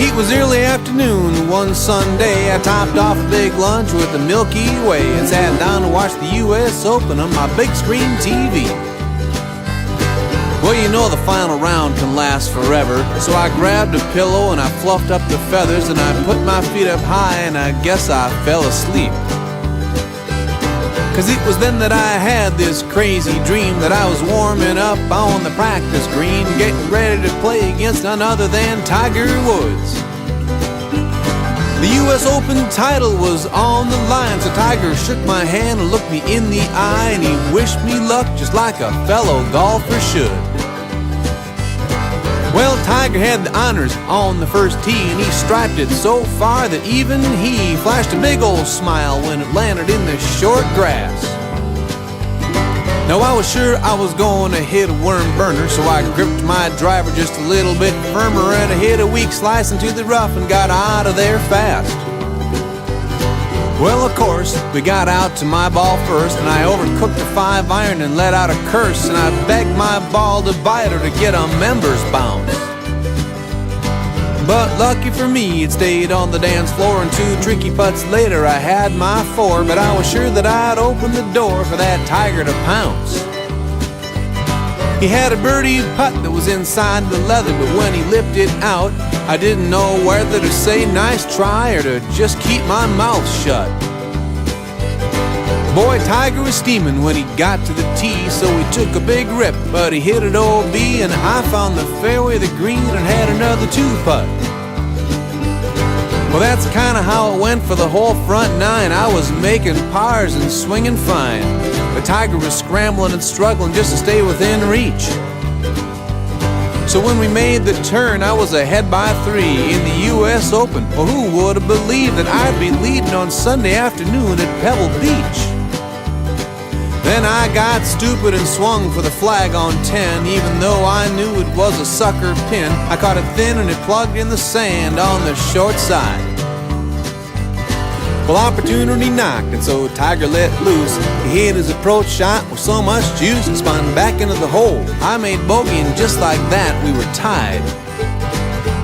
It was early afternoon one Sunday. I topped off a big lunch with the Milky Way and sat down to watch the U.S. Open on my big screen TV. Well, you know the final round can last forever, so I grabbed a pillow and I fluffed up the feathers and I put my feet up high and I guess I fell asleep. 'Cause it was then that I had this crazy dream that I was warming up on the practice green, getting ready to play against none other than Tiger Woods. The U.S. Open title was on the line, so Tiger shook my hand and looked me in the eye, and he wished me luck just like a fellow golfer should. Well, Tiger had the honors on the first tee, and he striped it so far that even he flashed a big old smile when it landed in the short grass. Now I was sure I was going to hit a worm burner, so I gripped my driver just a little bit firmer and I hit a weak slice into the rough and got out of there fast. Well, of course, we got out to my ball first, and I overcooked the 5-iron and let out a curse, and I begged my ball to bite her to get a member's bounce. But lucky for me, it stayed on the dance floor, and 2 tricky putts later I had my 4, but I was sure that I'd open the door for that Tiger to pounce. He had a birdie putt that was inside the leather, but when he lipped it out, I didn't know whether to say nice try or to just keep my mouth shut. Boy, Tiger was steaming when he got to the tee, so he took a big rip, but he hit it OB, and I found the fairway of the green and had another 2-putt. Well, that's kinda how it went for the whole front 9. I was making pars and swinging fine, but Tiger was scrambling and struggling just to stay within reach. So when we made the turn, I was ahead by 3 in the U.S. Open. Well, who would have believed that I'd be leading on Sunday afternoon at Pebble Beach? Then I got stupid and swung for the flag on 10, even though I knew it was a sucker pin. I caught it thin and it plugged in the sand on the short side. Well, opportunity knocked, and so Tiger let loose. He hit his approach shot with so much juice and spun back into the hole. I made bogey, and just like that, we were tied.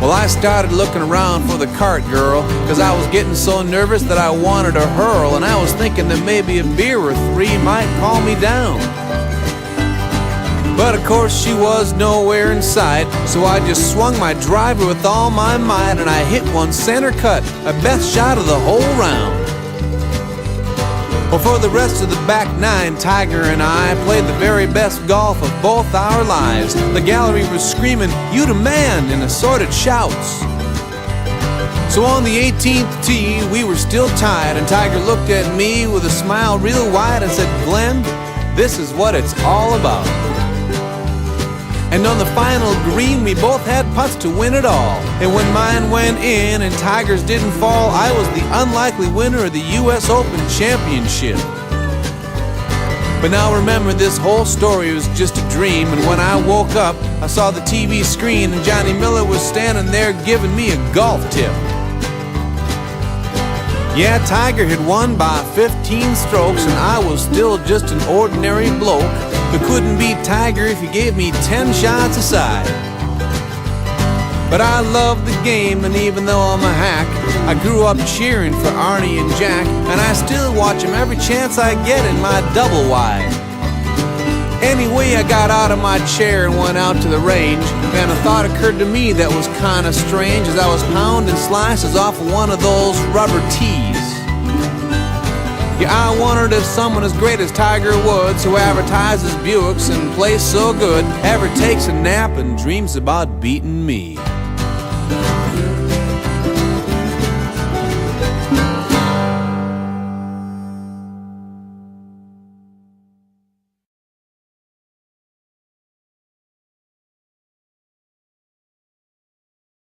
Well, I started looking around for the cart girl, 'cause I was getting so nervous that I wanted to hurl, and I was thinking that maybe a beer or 3 might calm me down. But of course she was nowhere in sight, so I just swung my driver with all my might, and I hit one center cut, my best shot of the whole round. Well, for the rest of the back 9, Tiger and I played the very best golf of both our lives. The gallery was screaming, "You the man," in assorted shouts. So on the 18th tee, we were still tied, and Tiger looked at me with a smile real wide and said, "Glenn, this is what it's all about." And on the final green, we both had putts to win it all. And when mine went in and Tiger's didn't fall, I was the unlikely winner of the U.S. Open Championship. But now remember, this whole story was just a dream, and when I woke up, I saw the TV screen and Johnny Miller was standing there giving me a golf tip. Yeah, Tiger had won by 15 strokes, and I was still just an ordinary bloke who couldn't beat Tiger if he gave me 10 shots aside. But I love the game, and even though I'm a hack, I grew up cheering for Arnie and Jack, and I still watch them every chance I get in my double wide. Anyway, I got out of my chair and went out to the range, and a thought occurred to me that was kinda strange as I was pounding slices off of one of those rubber tees. Yeah, I wondered if someone as great as Tiger Woods, who advertises Buicks and plays so good, ever takes a nap and dreams about beating me.